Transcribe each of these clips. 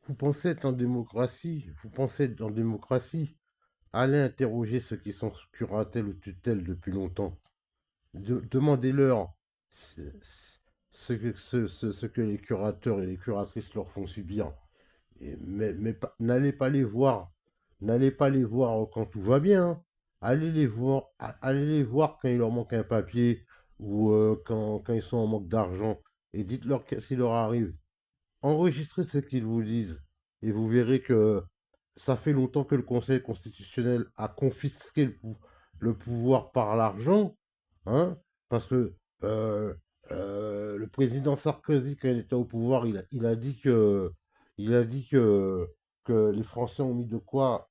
vous pensez être en démocratie, vous pensez être en démocratie, allez interroger ceux qui sont sous curatelle ou tutelle depuis longtemps. Demandez-leur ce, ce que les curateurs et les curatrices leur font subir. Mais n'allez pas les voir, n'allez pas les voir quand tout va bien, hein. Allez les voir quand il leur manque un papier ou quand ils sont en manque d'argent et dites-leur s'il leur arrive. Enregistrez ce qu'ils vous disent et vous verrez que ça fait longtemps que le Conseil constitutionnel a confisqué le pouvoir par l'argent, hein, parce que euh, le président Sarkozy, quand il était au pouvoir, il a dit que les Français ont mis de quoi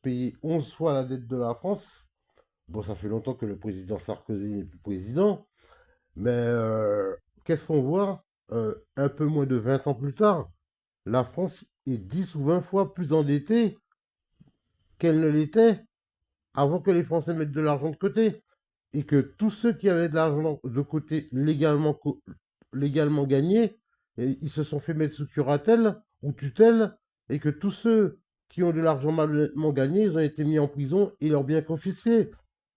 payer 11 fois la dette de la France. Bon, ça fait longtemps que le président Sarkozy n'est plus président, mais qu'est-ce qu'on voit un peu moins de 20 ans plus tard? La France est 10 ou 20 fois plus endettée qu'elle ne l'était avant que les Français mettent de l'argent de côté. Et que tous ceux qui avaient de l'argent de côté légalement gagné, ils se sont fait mettre sous curatelle ou tutelle, et que tous ceux qui ont de l'argent malhonnêtement gagné, ils ont été mis en prison et leurs biens confisqués.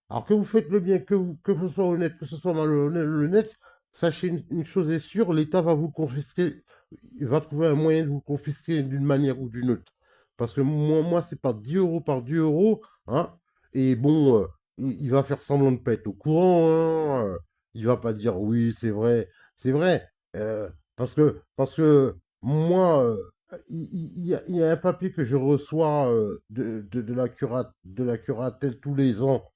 Alors que vous faites le bien, que ce soit honnête, que ce soit malhonnête, sachez une chose est sûre, l'État va vous confisquer, il va trouver un moyen de vous confisquer d'une manière ou d'une autre. Parce que moi c'est pas 10 euros par 10 euros, hein, et bon, il va faire semblant de pas être au courant, hein, il va pas dire oui, c'est vrai, parce que moi, il y a un papier que je reçois de la curatelle tous les ans.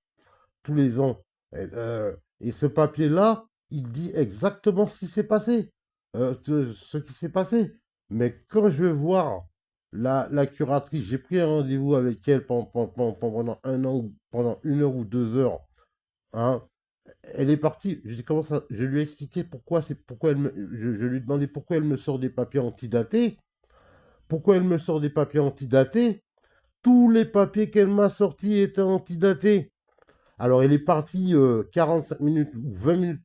Et ce papier-là, il dit exactement ce qui s'est passé, ce qui s'est passé. Mais quand je vais voir la curatrice, j'ai pris un rendez-vous avec elle pendant un an, pendant 1 heure ou 2 heures, hein. Elle est partie. Je dis comment ça. Je lui ai expliqué pourquoi je lui ai demandé pourquoi elle me sort des papiers antidatés. Pourquoi elle me sort des papiers antidatés? Tous les papiers qu'elle m'a sortis étaient antidatés. Alors, elle est partie 45 minutes ou 20 minutes,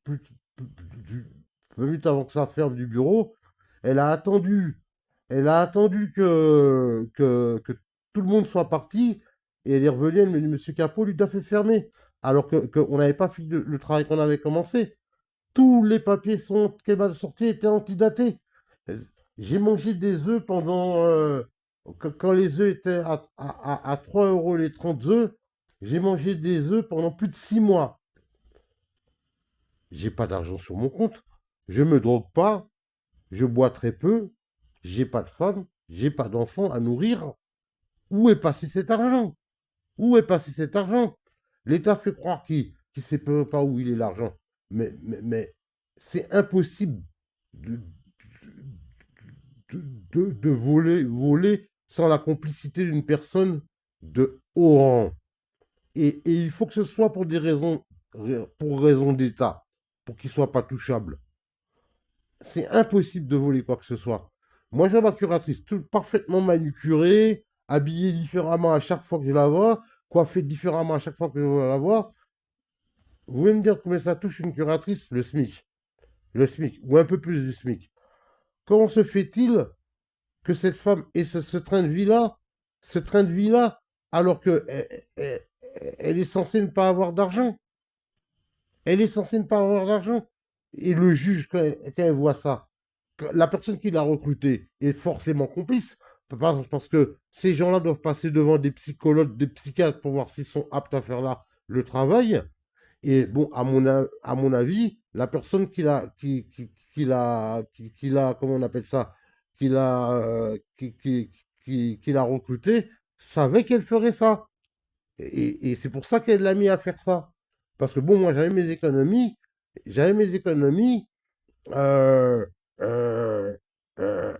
20 minutes avant que ça ferme du bureau. Elle a attendu, elle a attendu que tout le monde soit parti. Et elle est revenue, elle me dit, Monsieur Capot, lui, a fait fermer. Alors qu'on n'avait pas fini le travail qu'on avait commencé. Tous les papiers qu'elle m'a sortis étaient antidatés. J'ai mangé des œufs pendant. Quand les œufs étaient à 3 euros les 30 œufs, j'ai mangé des œufs pendant plus de 6 mois. J'ai pas d'argent sur mon compte. Je me drogue pas. Je bois très peu. J'ai pas de femme. J'ai pas d'enfant à nourrir. Où est passé cet argent? Où est passé cet argent? L'État fait croire qu'il sait pas où il est l'argent. Mais c'est impossible de, de voler sans la complicité d'une personne de haut rang. Et il faut que ce soit pour raison d'État, pour qu'il ne soit pas touchable. C'est impossible de voler quoi que ce soit. Moi, j'ai ma curatrice tout parfaitement manucurée, habillée différemment à chaque fois que je la vois, coiffée différemment à chaque fois que je la vois. Vous voulez me dire combien ça touche une curatrice? Le SMIC, ou un peu plus du SMIC. Comment se fait-il que cette femme ait ce train de vie-là, alors qu'elle est censée ne pas avoir d'argent? Elle est censée ne pas avoir d'argent. Et le juge, quand elle voit ça, la personne qui l'a recruté est forcément complice. Parce que ces gens-là doivent passer devant des psychologues, des psychiatres pour voir s'ils sont aptes à faire là le travail. Et bon, à mon avis, la personne qui l'a, comment on appelle ça, qui l'a recruté, savait qu'elle ferait ça. Et c'est pour ça qu'elle l'a mis à faire ça. Parce que bon, moi, j'avais mes économies, euh, euh,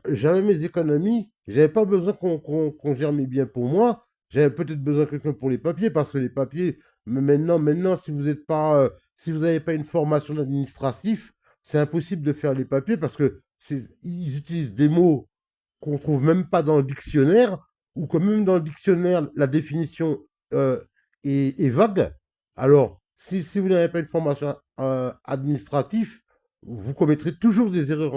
j'avais mes économies, j'avais pas besoin qu'on gère mes biens pour moi, j'avais peut-être besoin de quelqu'un pour les papiers, parce que les papiers, mais maintenant, si vous êtes pas, si vous n'avez pas une formation d'administratif, c'est impossible de faire les papiers parce que ils utilisent des mots qu'on trouve même pas dans le dictionnaire, ou que même dans le dictionnaire, la définition est vague. Alors, si vous n'avez pas une formation administrative, vous commettrez toujours des erreurs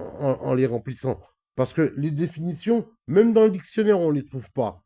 en en les remplissant. Parce que les définitions, même dans le dictionnaire, on ne les trouve pas.